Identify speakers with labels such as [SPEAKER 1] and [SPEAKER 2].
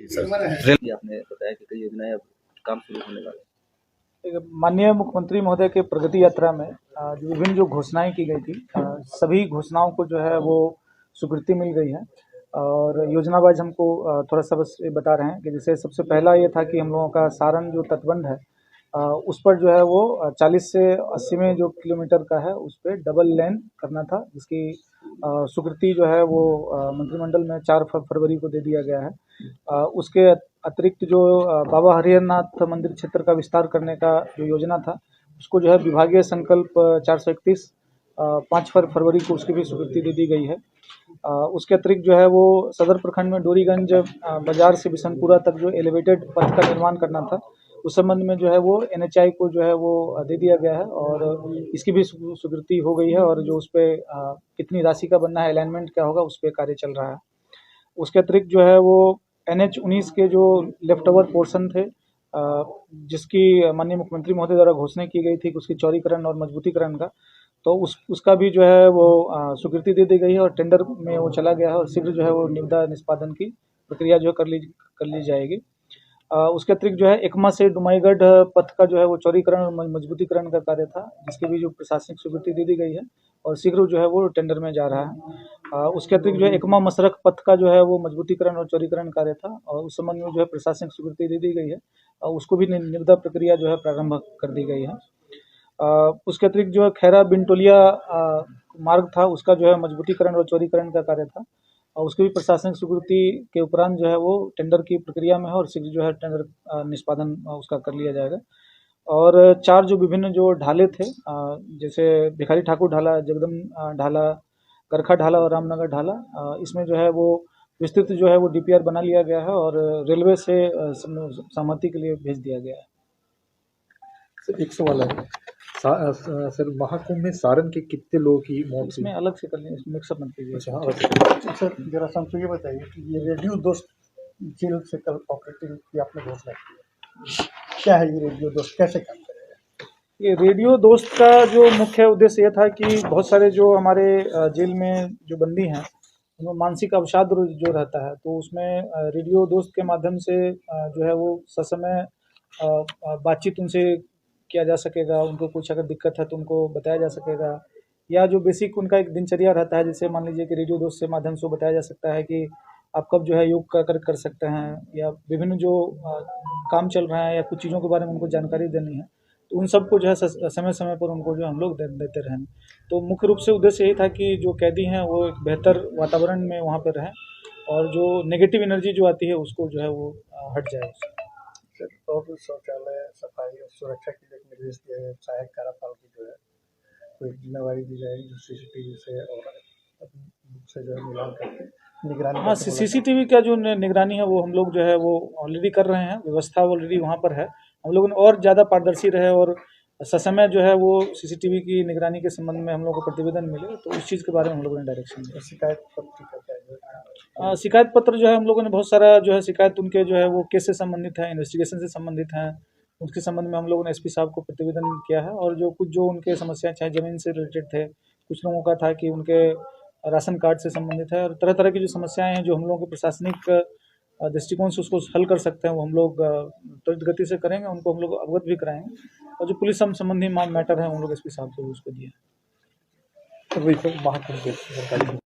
[SPEAKER 1] Sir आपने बताया कि कई योजनाएं अब काम शुरू होने वाले।
[SPEAKER 2] माननीय मुख्यमंत्री महोदय के प्रगति यात्रा में जो विभिन्न जो घोषणाएं की गई थी, सभी घोषणाओं को जो है वो स्वीकृति मिल गई है और योजना वाइज हमको थोड़ा सा बस ये बता रहे हैं कि जैसे सबसे पहला ये था कि हम लोगों का सारण जो तटबंध है उस पर जो है वो 40 से 80 में जो किलोमीटर का है उस पर डबल लेन करना था, जिसकी स्वीकृति जो है वो मंत्रिमंडल में 4 फरवरी को दे दिया गया है। उसके अतिरिक्त जो बाबा हरिहरनाथ मंदिर क्षेत्र का विस्तार करने का जो योजना था उसको जो है विभागीय संकल्प 431 5 फरवरी को उसकी भी स्वीकृति दे दी गई है। उसके अतिरिक्त जो है वो सदर प्रखंड में डोरीगंज बाजार से बिशनपुरा तक जो एलिवेटेड पथ का निर्माण करना था, उस संबंध में जो है वो NHI को जो है वो दे दिया गया है और इसकी भी स्वीकृति हो गई है और जो उस पर कितनी राशि का बनना है, अलाइनमेंट क्या होगा, उस पर कार्य चल रहा है। उसके अतिरिक्त जो है वो NH-19 के जो लेफ्ट ओवर पोर्शन थे जिसकी माननीय मुख्यमंत्री महोदय द्वारा घोषणा की गई थी कि उसकी चौड़ीकरण और मजबूतीकरण का, तो उसका भी जो है वो स्वीकृति दे दी गई है और टेंडर में वो चला गया है और शीघ्र जो है वो निविदा निष्पादन की प्रक्रिया जो है कर ली जाएगी। उसके अतिरिक्त जो है एकमा से डुमाईगढ़ पथ का जो है वो चौड़ीकरण और मजबूतीकरण का कार्य था, जिसकी भी जो प्रशासनिक स्वीकृति दे दी गई है और शीघ्र जो है वो टेंडर में जा रहा है। उसके अतिरिक्त जो है एकमा मसरख पथ का जो है वो मजबूतीकरण और चौड़ीकरण कार्य था और उस संबंध में जो है प्रशासनिक स्वीकृति दे दी गई है और उसको भी निविदा प्रक्रिया जो है प्रारंभ कर दी गई है। उसके अतिरिक्त जो है खैरा बिनटोलिया मार्ग था, उसका जो है मजबूतीकरण और चौड़ीकरण का कार्य था और उसकी भी प्रशासनिक स्वीकृति के उपरांत जो है वो टेंडर की प्रक्रिया में है और शीघ्र जो है टेंडर निष्पादन उसका कर लिया जाएगा। और 4 जो विभिन्न जो ढाले थे जैसे भिखारी ठाकुर ढाला, जगदम ढाला, गरखा ढाला और रामनगर ढाला, इसमें जो है वो विस्तृत जो है वो DPR बना लिया गया है और रेलवे से सहमति के लिए भेज दिया गया है।
[SPEAKER 3] सर एक सवाल है सर, महाकुंभ में सारण के कितने लोगों की मौत?
[SPEAKER 2] इसमें अलग से कर लें, मिक्सअप मत कीजिए।
[SPEAKER 3] सर जरा सा हमको ये बताइए कि ये रेडियो दोस्त जेल से कल ऑपरेटिंग की आपने घोषणा की है, क्या है ये रेडियो दोस्त, कैसे काम करेगा?
[SPEAKER 2] ये रेडियो दोस्त का जो मुख्य उद्देश्य ये था कि बहुत सारे जो हमारे जेल में जो बंदी हैं उनमें मानसिक अवसाद जो रहता है, तो उसमें रेडियो दोस्त के माध्यम से जो है वो ससमय बातचीत उनसे किया जा सकेगा। उनको कुछ अगर दिक्कत है तो उनको बताया जा सकेगा, या जो बेसिक उनका एक दिनचर्या रहता है, जैसे मान लीजिए कि रेडियो दोस्त के माध्यम से बताया जा सकता है कि आप कब जो है योग कर सकते हैं, या विभिन्न जो काम चल रहा है या कुछ चीज़ों के बारे में उनको जानकारी देनी है, तो उन सबको जो है समय समय पर उनको जो हम लोग देते रहें। तो मुख्य रूप से उद्देश्य यही था कि जो कैदी हैं वो एक बेहतर वातावरण में वहाँ पर रहें और जो नेगेटिव एनर्जी जो आती है उसको जो है वो हट जाए।
[SPEAKER 3] सर और शौचालय सफाई और सुरक्षा के लिए निर्देश दिया है, सहायक कार्यपाल की जो है कोई जिम्मेवारी दी जाएगी जो CCTV से और से जो है मिलान करके निगरानी।
[SPEAKER 2] हाँ, CCTV का जो निगरानी है वो हम लोग जो है वो ऑलरेडी कर रहे हैं, व्यवस्था ऑलरेडी वहाँ पर है। हम लोगों ने और ज़्यादा पारदर्शी रहे और ससमय जो है वो CCTV की निगरानी के संबंध में हम लोगों को प्रतिवेदन मिले, तो उस चीज़ के बारे में हम लोगों ने डायरेक्शन दिया।
[SPEAKER 3] शिकायत पत्र का क्या है?
[SPEAKER 2] शिकायत पत्र जो है हम लोगों ने बहुत सारा जो है शिकायत उनके जो है वो केस से संबंधित है, इन्वेस्टिगेशन से संबंधित हैं, उसके संबंध में हम लोगों ने SP साहब को प्रतिवेदन किया है। और जो कुछ जो उनके समस्याएं चाहे ज़मीन से रिलेटेड थे, कुछ लोगों का था कि उनके राशन कार्ड से संबंधित है, और तरह तरह की जो समस्याएं हैं जो हम लोगों के प्रशासनिक दृष्टिकोण से उसको हल कर सकते हैं वो हम लोग त्वरित गति से करेंगे, उनको हम लोग अवगत भी कराएंगे। और जो पुलिस संबंधी मैटर है उन लोग SP साहब को भी उसको दिए।
[SPEAKER 3] महाकुंभ